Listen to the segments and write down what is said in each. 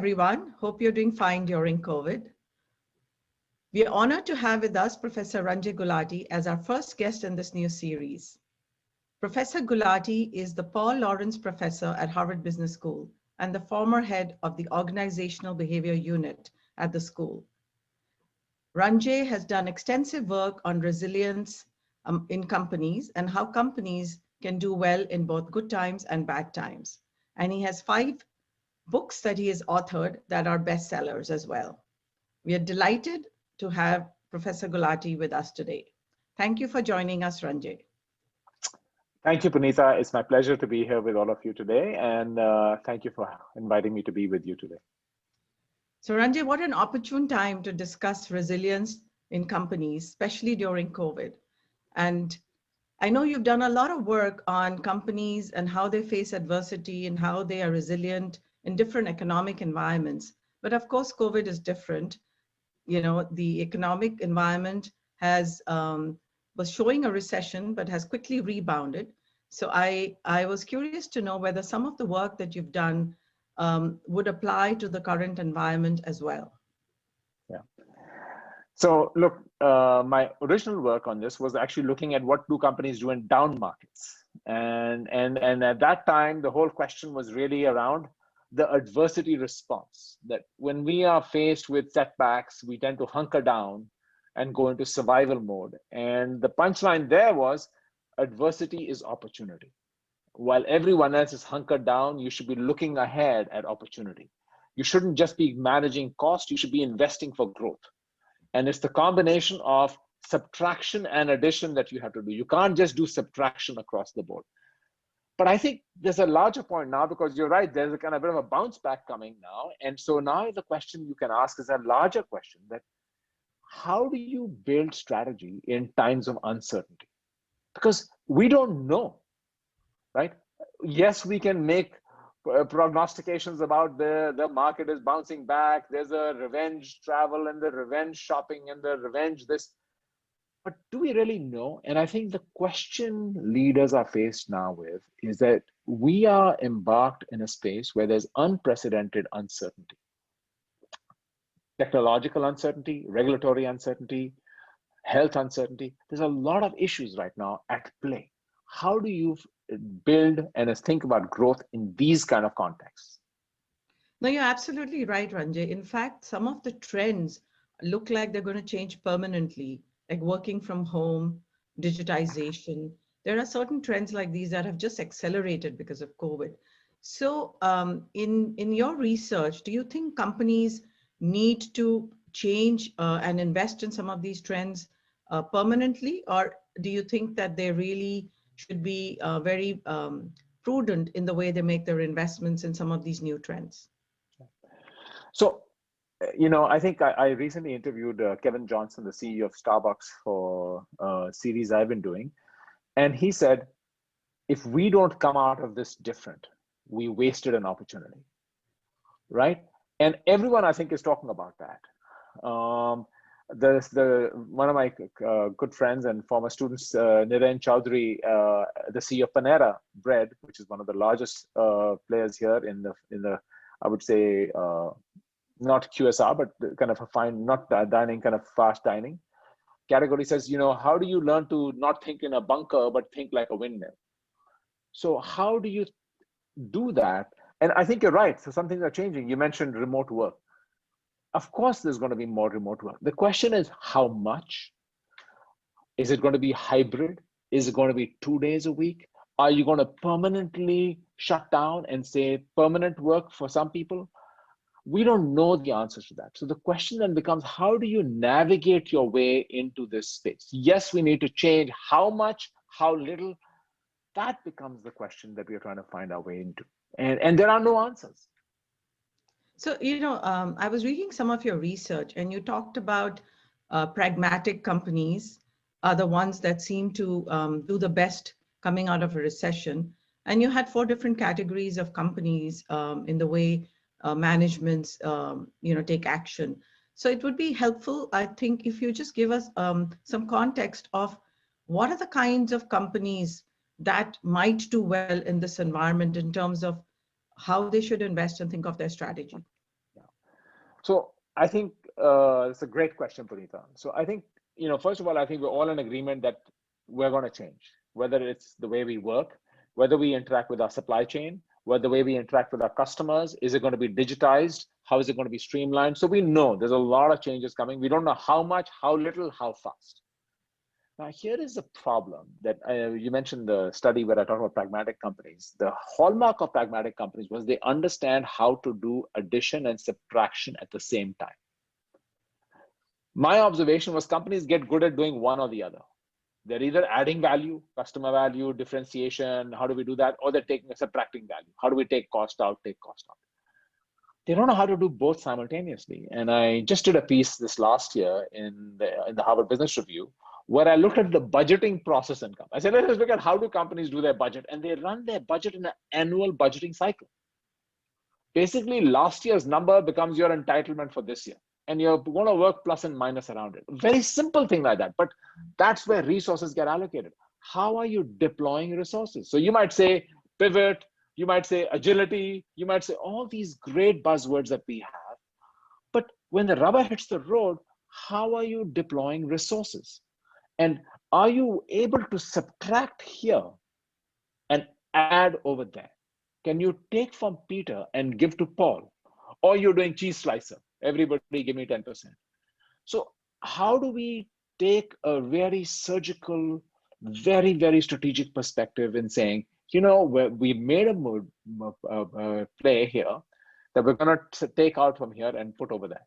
everyone. Hope you're doing fine during COVID. We are honored to have with us Professor Ranjay Gulati as our first guest in this new series. Professor Gulati is the Paul Lawrence Professor at Harvard Business School and the former head of the Organizational Behavior Unit at the school. Ranjay has done extensive work on resilience in companies and how companies can do well in both good times and bad times. And he has 5 books that he has authored that are bestsellers as well. We are delighted to have Professor Gulati with us today. Thank you for joining us, Ranjay. Thank you, Punita. It's my pleasure to be here with all of you today. And thank you for inviting me to be with you today. So Ranjay, what an opportune time to discuss resilience in companies, especially during COVID. And I know you've done a lot of work on companies and how they face adversity and how they are resilient in different economic environments. But of course, COVID is different. You know, the economic environment was showing a recession, but has quickly rebounded. So I was curious to know whether some of the work that you've done would apply to the current environment as well. Yeah. So look, my original work on this was actually looking at what do companies do in down markets. And at that time, the whole question was really around the adversity response, that when we are faced with setbacks, we tend to hunker down and go into survival mode. And the punchline there was adversity is opportunity. While everyone else is hunkered down, you should be looking ahead at opportunity. You shouldn't just be managing cost, you should be investing for growth. And it's the combination of subtraction and addition that you have to do. You can't just do subtraction across the board. But I think there's a larger point now, because you're right, there's a kind of bit of a bounce back coming now. And so now the question you can ask is a larger question, that how do you build strategy in times of uncertainty? Because we don't know, right? Yes, we can make prognostications about the market is bouncing back. There's a revenge travel and the revenge shopping and the revenge this. But do we really know? And I think the question leaders are faced now with is that we are embarked in a space where there's unprecedented uncertainty. Technological uncertainty, regulatory uncertainty, health uncertainty. There's a lot of issues right now at play. How do you build and think about growth in these kind of contexts? No, you're absolutely right, Ranjay. In fact, some of the trends look like they're going to change permanently, like working from home, digitization. There are certain trends like these that have just accelerated because of COVID. So in your research, do you think companies need to change and invest in some of these trends permanently, or do you think that they really should be very prudent in the way they make their investments in some of these new trends? So, you know, I think I recently interviewed Kevin Johnson, the CEO of Starbucks, for a series I've been doing. And he said, if we don't come out of this different, we wasted an opportunity, right? And everyone, I think, is talking about that. One of my good friends and former students, Niren Chowdhury, the CEO of Panera Bread, which is one of the largest players here in the I would say not QSR, but kind of a fine, not dining, kind of fast dining category, says, you know, how do you learn to not think in a bunker but think like a windmill? So how do you do that? And I think you're right. So some things are changing. You mentioned remote work. Of course, there's going to be more remote work. The question is how much? Is it going to be hybrid? Is it going to be 2 days a week? Are you going to permanently shut down and say permanent work for some people? We don't know the answers to that. So the question then becomes, how do you navigate your way into this space? Yes, we need to change. How much, how little? That becomes the question that we're trying to find our way into. And there are no answers. So, you know, I was reading some of your research and you talked about pragmatic companies are the ones that seem to do the best coming out of a recession. And you had 4 different categories of companies in the way managements, you know, take action. So it would be helpful, I think, if you just give us some context of what are the kinds of companies that might do well in this environment in terms of how they should invest and think of their strategy. Yeah. So I think it's a great question, Punita. So I think, first of all, I think we're all in agreement that we're going to change, whether it's the way we work, whether we interact with our supply chain, whether the way we interact with our customers, is it going to be digitized? How is it going to be streamlined? So we know there's a lot of changes coming. We don't know how much, how little, how fast. Now, here is the problem that you mentioned the study where I talked about pragmatic companies. The hallmark of pragmatic companies was they understand how to do addition and subtraction at the same time. My observation was companies get good at doing one or the other. They're either adding value, customer value, differentiation, how do we do that? Or they're subtracting value. How do we take cost out, take cost out? They don't know how to do both simultaneously. And I just did a piece this last year in the Harvard Business Review, where I looked at the budgeting process income. I said, let's look at how do companies do their budget, and they run their budget in an annual budgeting cycle. Basically, last year's number becomes your entitlement for this year, and you're going to work plus and minus around it. Very simple thing like that, but that's where resources get allocated. How are you deploying resources? So you might say pivot, you might say agility, you might say all these great buzzwords that we have, but when the rubber hits the road, how are you deploying resources? And are you able to subtract here and add over there? Can you take from Peter and give to Paul? Or you're doing cheese slicer, everybody give me 10%. So how do we take a very surgical, very, very strategic perspective in saying, we made a play here that we're going to take out from here and put over there.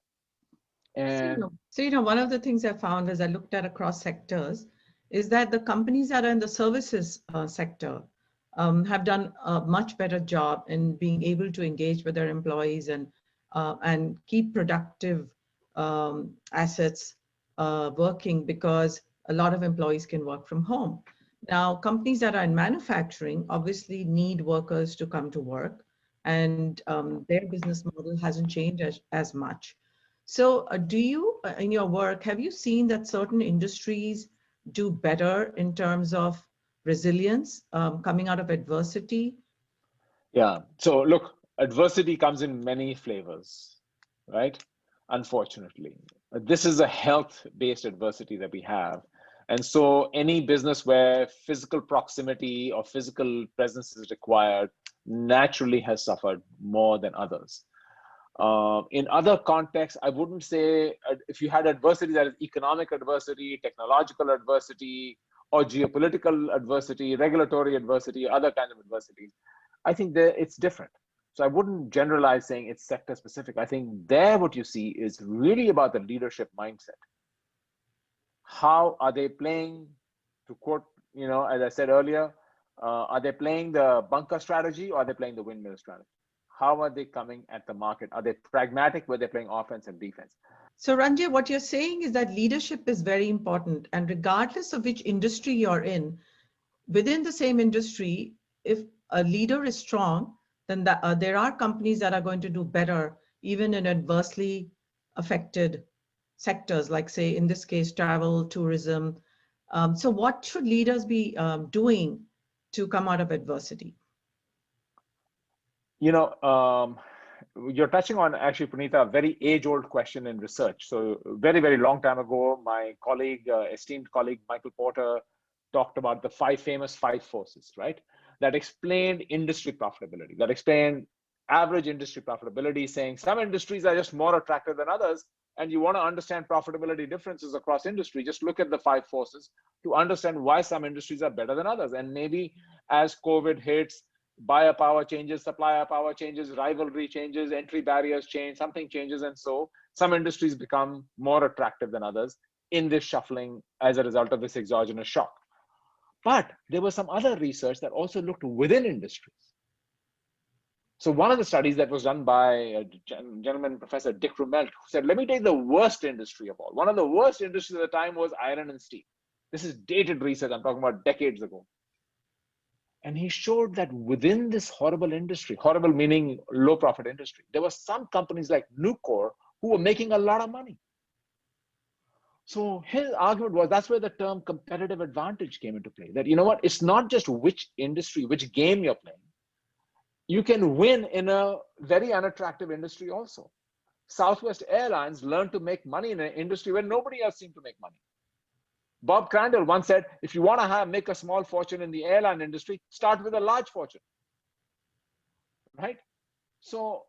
And so, one of the things I found as I looked at across sectors is that the companies that are in the services sector have done a much better job in being able to engage with their employees and keep productive assets working, because a lot of employees can work from home. Now, companies that are in manufacturing obviously need workers to come to work, and their business model hasn't changed as much. So do you, in your work, have you seen that certain industries do better in terms of resilience coming out of adversity? Yeah, so look, adversity comes in many flavors, right? Unfortunately, this is a health-based adversity that we have. And so any business where physical proximity or physical presence is required naturally has suffered more than others. In other contexts, I wouldn't say if you had adversity that is economic adversity, technological adversity, or geopolitical adversity, regulatory adversity, other kinds of adversities, I think it's different. So I wouldn't generalize saying it's sector specific. I think there what you see is really about the leadership mindset. How are they playing, to quote, as I said earlier, are they playing the bunker strategy or are they playing the windmill strategy? How are they coming at the market? Are they pragmatic where they're playing offense and defense? So Ranjay, what you're saying is that leadership is very important, and regardless of which industry you're in, within the same industry, if a leader is strong, then there are companies that are going to do better, even in adversely affected sectors, like say, in this case, travel, tourism. So what should leaders be doing to come out of adversity? You're touching on, actually, Punita, a very age-old question in research. So very, very long time ago, my colleague, esteemed colleague, Michael Porter, talked about the famous five forces, right? That explained industry profitability, that explained average industry profitability, saying some industries are just more attractive than others. And you want to understand profitability differences across industry, just look at the five forces to understand why some industries are better than others. And maybe as COVID hits, buyer power changes, supplier power changes, rivalry changes, entry barriers change, something changes. And so some industries become more attractive than others in this shuffling as a result of this exogenous shock. But there was some other research that also looked within industries. So one of the studies that was done by a gentleman, Professor Dick Rumelt, who said, let me take the worst industry of all. One of the worst industries at the time was iron and steel. This is dated research. I'm talking about decades ago. And he showed that within this horrible industry, horrible meaning low profit industry, there were some companies like Nucor who were making a lot of money. So his argument was that's where the term competitive advantage came into play. That, it's not just which industry, which game you're playing. You can win in a very unattractive industry also. Southwest Airlines learned to make money in an industry where nobody else seemed to make money. Bob Crandall once said, if you want to make a small fortune in the airline industry, start with a large fortune, right? So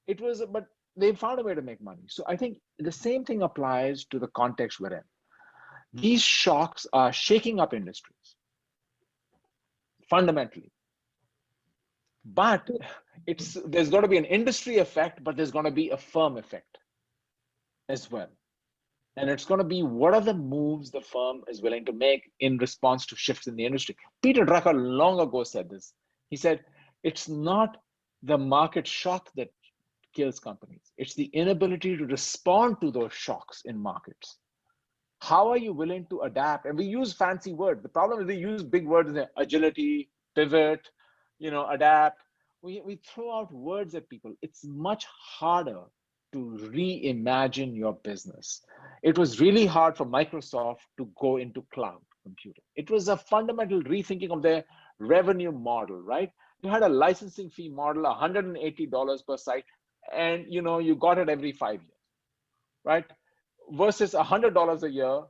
it was, but they found a way to make money. So I think the same thing applies to the context we're in. These shocks are shaking up industries fundamentally. But there's going to be an industry effect, but there's going to be a firm effect as well. And it's going to be, what are the moves the firm is willing to make in response to shifts in the industry? Peter Drucker long ago said this. He said, it's not the market shock that kills companies. It's the inability to respond to those shocks in markets. How are you willing to adapt? And we use fancy words. The problem is we use big words, agility, pivot, adapt. We throw out words at people. It's much harder to reimagine your business. It was really hard for Microsoft to go into cloud computing. It was a fundamental rethinking of their revenue model, right? You had a licensing fee model, $180 per site, and you got it every 5 years, right? Versus $100 a year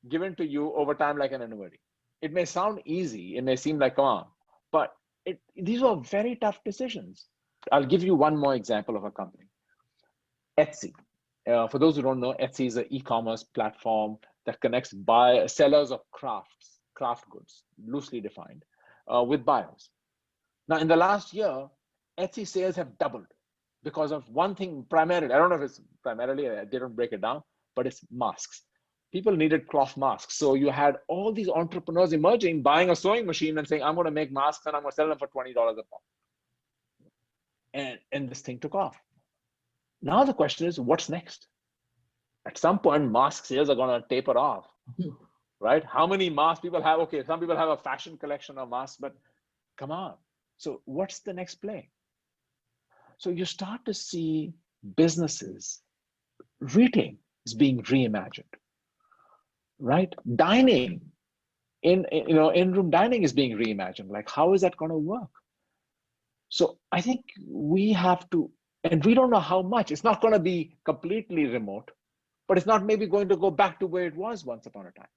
given to you over time like an annuity. It may sound easy, it may seem like, come on, but these were very tough decisions. I'll give you one more example of a company. Etsy. For those who don't know, Etsy is an e-commerce platform that connects sellers of craft goods, loosely defined, with buyers. Now, in the last year, Etsy sales have doubled because of one thing primarily. I don't know if it's primarily, I didn't break it down, but it's masks. People needed cloth masks. So you had all these entrepreneurs emerging, buying a sewing machine and saying, I'm going to make masks and I'm going to sell them for $20 a pop. And this thing took off. Now the question is, what's next? At some point, mask sales are going to taper off, right? How many masks people have? Okay, some people have a fashion collection of masks, but come on. So what's the next play? So you start to see businesses, retail is being reimagined, right? Dining, in-room dining is being reimagined. Like, how is that going to work? So I think we have to, and we don't know how much. It's not going to be completely remote, but it's not maybe going to go back to where it was once upon a time.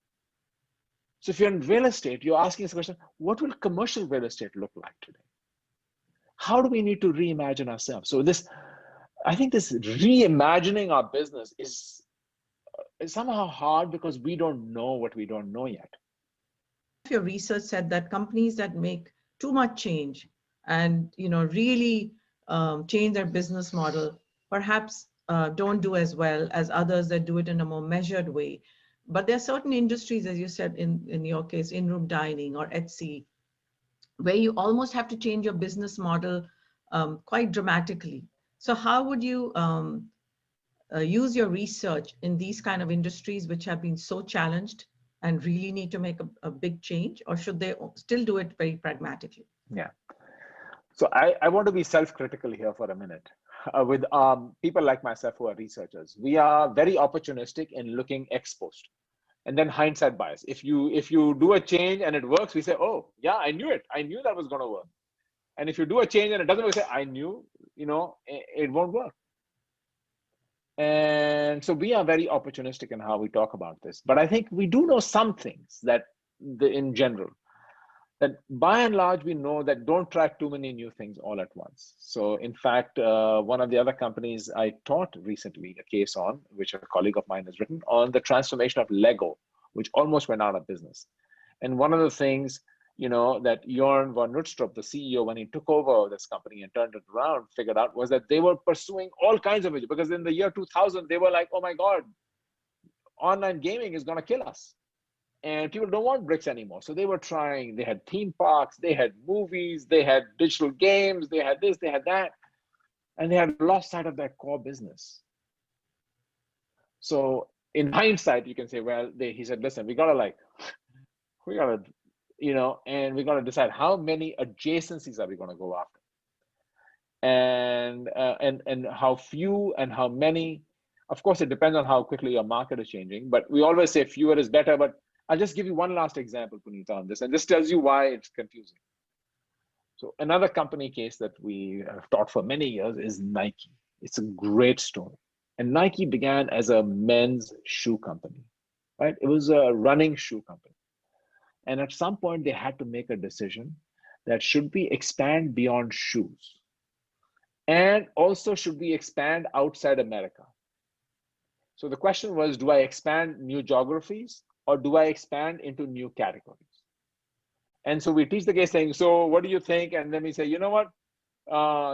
So if you're in real estate, you're asking this question, what will commercial real estate look like today? How do we need to reimagine ourselves? So I think this reimagining our business is somehow hard because we don't know what we don't know yet. Your research said that companies that make too much change and really change their business model perhaps don't do as well as others that do it in a more measured way. But there are certain industries, as you said, in your case, in-room dining or Etsy, where you almost have to change your business model quite dramatically. So how would you use your research in these kind of industries which have been so challenged and really need to make a big change, or should they still do it very pragmatically? Yeah. So I want to be self-critical here for a minute. With people like myself who are researchers, we are very opportunistic in looking ex post, and then hindsight bias. If you do a change and it works, we say, oh yeah, I knew it. I knew that was going to work. And if you do a change and it doesn't work, we say, I knew, it won't work. And so we are very opportunistic in how we talk about this. But I think we do know some things that in general, that by and large, we know that don't try too many new things all at once. So in fact, one of the other companies I taught recently a case on, which a colleague of mine has written, on the transformation of Lego, which almost went out of business. And one of the things, that Jorn von Nuttrup, the CEO, when he took over this company and turned it around, figured out was that they were pursuing all kinds of it. Because in the year 2000, they were like, oh my God, online gaming is going to kill us. And people don't want bricks anymore. So they were trying, they had theme parks, they had movies, they had digital games, they had this, they had that. And they had lost sight of their core business. So in hindsight, you can say, well, he said, listen, we gotta, and we gotta decide how many adjacencies are we gonna go after. And how few and how many. Of course, it depends on how quickly your market is changing, but we always say fewer is better. But I'll just give you one last example, Punita, on this, and this tells you why it's confusing. So another company case that we have taught for many years is Nike. It's a great story. And Nike began as a men's shoe company, right? It was a running shoe company. And at some point, they had to make a decision that should we expand beyond shoes? And also, should we expand outside America? So the question was, do I expand new geographies or do I expand into new categories? And so we teach the case saying, so what do you think? And then we say, you know what?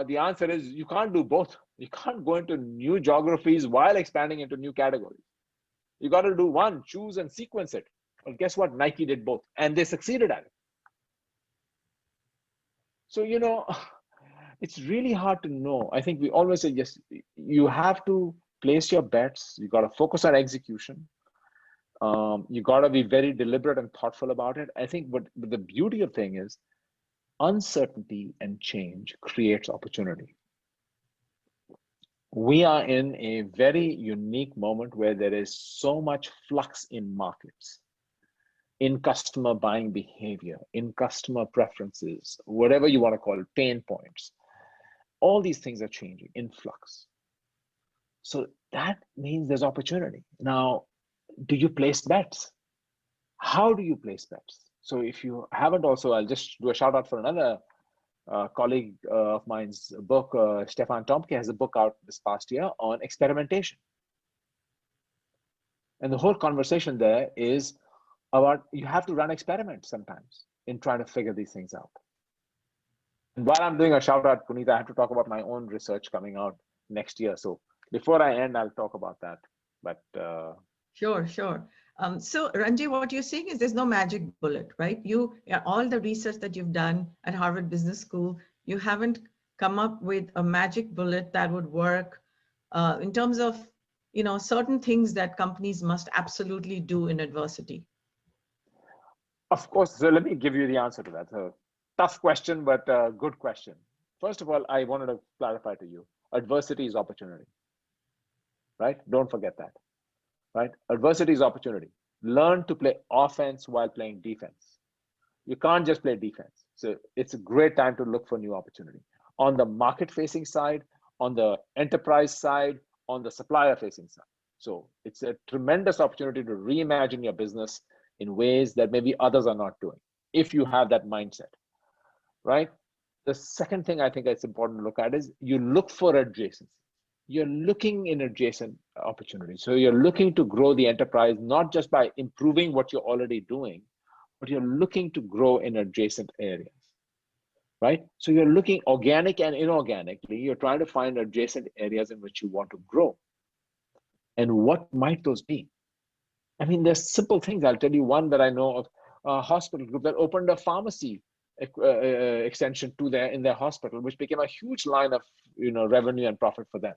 The answer is you can't do both. You can't go into new geographies while expanding into new categories. You got to do one, choose and sequence it. Well, guess what? Nike did both and they succeeded at it. So, it's really hard to know. I think we always say, yes, you have to place your bets. You got to focus on execution. You got to be very deliberate and thoughtful about it. I think what the beauty of thing is uncertainty and change creates opportunity. We are in a very unique moment where there is so much flux in markets, in customer buying behavior, in customer preferences, whatever you want to call it, pain points. All these things are changing in flux. So that means there's opportunity. Now, do you place bets? How do you place bets? So if you haven't also, I'll just do a shout out for another colleague of mine's book. Stefan Tomke has a book out this past year on experimentation. And the whole conversation there is about you have to run experiments sometimes in trying to figure these things out. And while I'm doing a shout out, Punita, I have to talk about my own research coming out next year. So before I end, I'll talk about that. But Sure. So Ranjay, what you're saying is there's no magic bullet, right? All the research that you've done at Harvard Business School, you haven't come up with a magic bullet that would work in terms of, certain things that companies must absolutely do in adversity. Of course, so let me give you the answer to that. So tough question, but a good question. First of all, I wanted to clarify to you, adversity is opportunity, right? Don't forget that, right? Adversity is opportunity. Learn to play offense while playing defense. You can't just play defense. So it's a great time to look for new opportunity. On the market-facing side, on the enterprise side, on the supplier-facing side. So it's a tremendous opportunity to reimagine your business in ways that maybe others are not doing, if you have that mindset, right? The second thing I think it's important to look at is you look for adjacency. You're looking in adjacent opportunities. So you're looking to grow the enterprise, not just by improving what you're already doing, but you're looking to grow in adjacent areas, right? So you're looking organic and inorganically, you're trying to find adjacent areas in which you want to grow. And what might those be? I mean, there's simple things. I'll tell you one that I know of, a hospital group that opened a pharmacy extension in their hospital, which became a huge line of revenue and profit for them.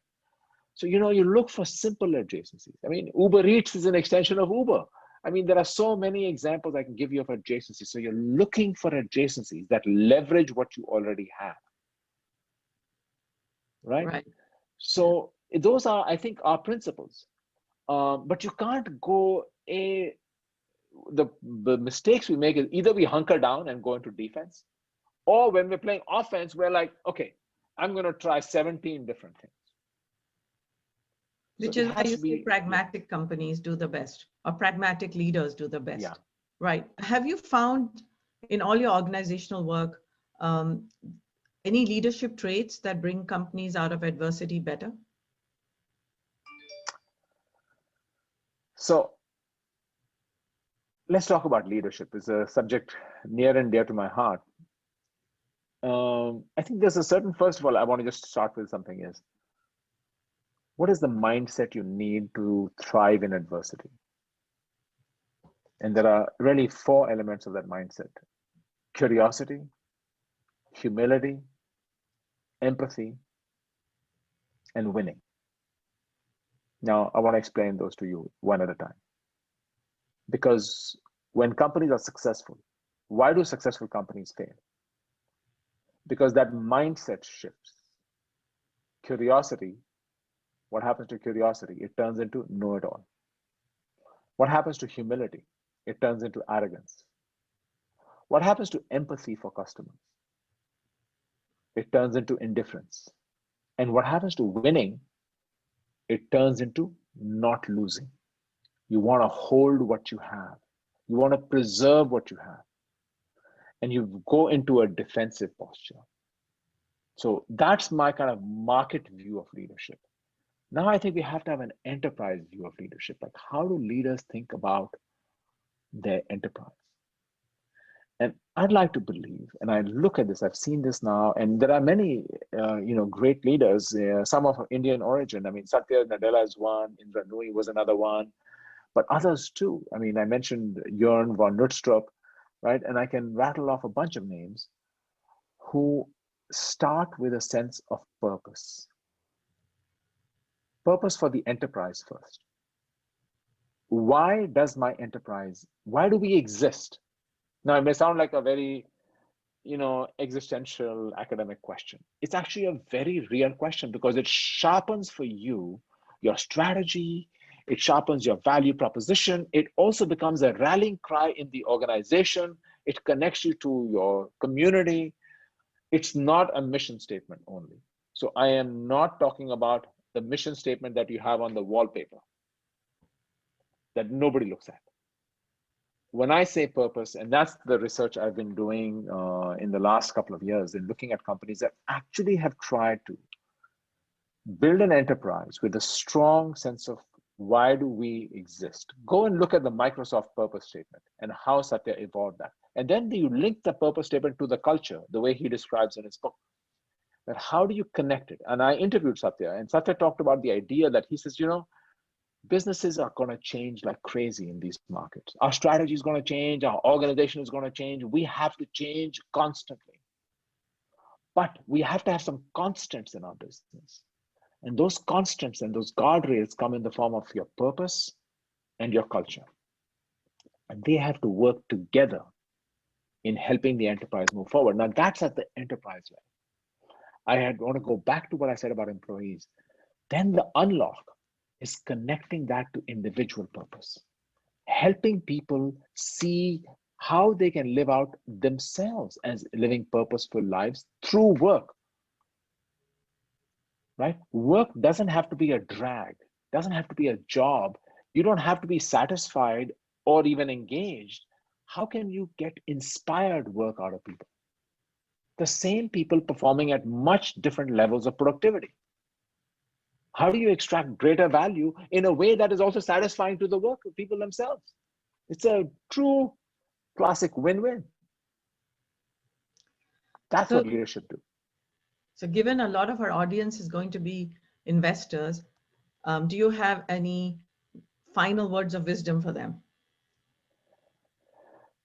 So you look for simple adjacencies. I mean, Uber Eats is an extension of Uber. I mean, there are so many examples I can give you of adjacencies. So you're looking for adjacencies that leverage what you already have, right? So those are, I think, our principles. But you can't go the mistakes we make is either we hunker down and go into defense, or when we're playing offense, we're like, okay, I'm going to try 17 different things. Which is why you say pragmatic companies do the best, or pragmatic leaders do the best. Yeah. Right. Have you found in all your organizational work any leadership traits that bring companies out of adversity better? So let's talk about leadership. It's a subject near and dear to my heart. I think there's a certain, first of all, I want to just start with something is, what is the mindset you need to thrive in adversity? And there are really 4 elements of that mindset: curiosity, humility, empathy, and winning. Now, I want to explain those to you one at a time. Because when companies are successful, why do successful companies fail? Because that mindset shifts. Curiosity, what happens to curiosity? It turns into know-it-all. What happens to humility? It turns into arrogance. What happens to empathy for customers? It turns into indifference. And what happens to winning? it turns into not losing. You want to hold what you have. You want to preserve what you have. And you go into a defensive posture. So that's my kind of market view of leadership. Now I think we have to have an enterprise view of leadership. Like, how do leaders think about their enterprise? And I'd like to believe, and I look at this, I've seen this now, and there are many, great leaders, some of Indian origin. I mean, Satya Nadella is one, Indra Nooyi was another one, but others too. I mean, I mentioned Jörn von Nuttstrup, right? And I can rattle off a bunch of names who start with a sense of purpose. Purpose for the enterprise first. Why does my enterprise, why do we exist? Now, it may sound like a very, existential academic question. It's actually a very real question because it sharpens for you your strategy, it sharpens your value proposition. It also becomes a rallying cry in the organization. It connects you to your community. It's not a mission statement only. So I am not talking about the mission statement that you have on the wallpaper that nobody looks at. When I say purpose, and that's the research I've been doing in the last couple of years in looking at companies that actually have tried to build an enterprise with a strong sense of why do we exist. Go and look at the Microsoft purpose statement and how Satya evolved that. And then you link the purpose statement to the culture, the way he describes in his book. That how do you connect it? And I interviewed Satya, and Satya talked about the idea that he says, businesses are going to change like crazy in these markets. Our strategy is going to change. Our organization is going to change. We have to change constantly. But we have to have some constants in our business. And those constants and those guardrails come in the form of your purpose and your culture. And they have to work together in helping the enterprise move forward. Now, that's at the enterprise level. I want to go back to what I said about employees. Then the unlock is connecting that to individual purpose, helping people see how they can live out themselves as living purposeful lives through work, right? Work doesn't have to be a drag, doesn't have to be a job. You don't have to be satisfied or even engaged. How can you get inspired work out of people? The same people performing at much different levels of productivity. How do you extract greater value in a way that is also satisfying to the work of people themselves? It's a true classic win-win. That's what leadership do. So given a lot of our audience is going to be investors, do you have any final words of wisdom for them?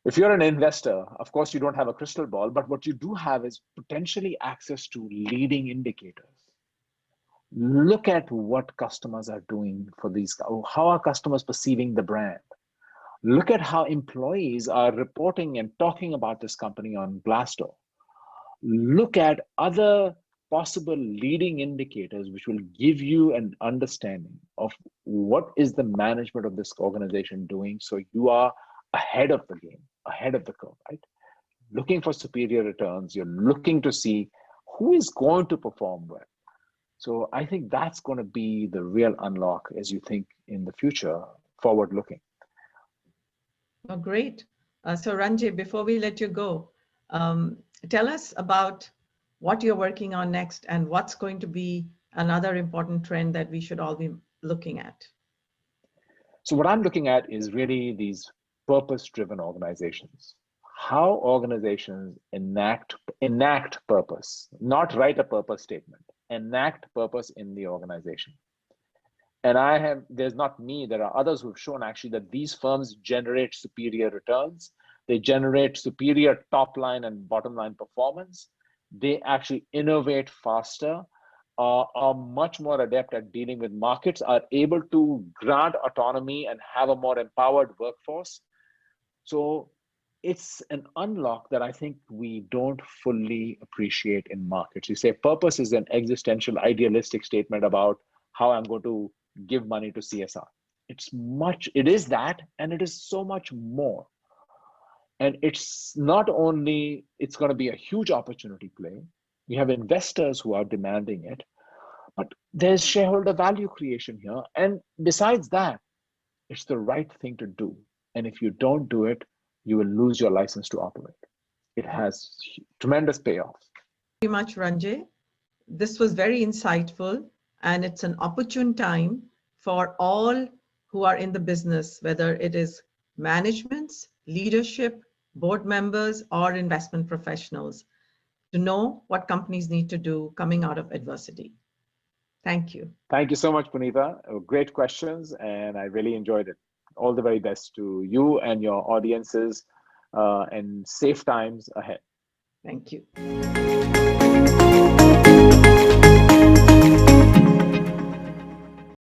If you're an investor, of course, you don't have a crystal ball, but what you do have is potentially access to leading indicators. Look at what customers are doing for these, how are customers perceiving the brand? Look at how employees are reporting and talking about this company on Glassdoor. Look at other possible leading indicators which will give you an understanding of what is the management of this organization doing, so you are ahead of the game, ahead of the curve, right? Looking for superior returns, you're looking to see who is going to perform well. So I think that's going to be the real unlock as you think in the future, forward looking. Oh, great. So Ranjay, before we let you go, tell us about what you're working on next and what's going to be another important trend that we should all be looking at. So what I'm looking at is really these purpose-driven organizations. How organizations enact purpose, not write a purpose statement, enact purpose in the organization. And there's not me, there are others who've shown actually that these firms generate superior returns. They generate superior top line and bottom line performance. They actually innovate faster, are much more adept at dealing with markets, are able to grant autonomy and have a more empowered workforce. So it's an unlock that I think we don't fully appreciate in markets. You say purpose is an existential, idealistic statement about how I'm going to give money to CSR. It is that, and it is so much more. And it's not only, it's going to be a huge opportunity play. You have investors who are demanding it, But there's shareholder value creation here. And besides that, it's the right thing to do. And if you don't do it, you will lose your license to operate. It has tremendous payoffs. Thank you very much, Ranjay. This was very insightful, and it's an opportune time for all who are in the business, whether it is managements, leadership, board members, or investment professionals, to know what companies need to do coming out of adversity. Thank you. Thank you so much, Punita. Great questions, and I really enjoyed it. All the very best to you and your audiences, and safe times ahead. Thank you.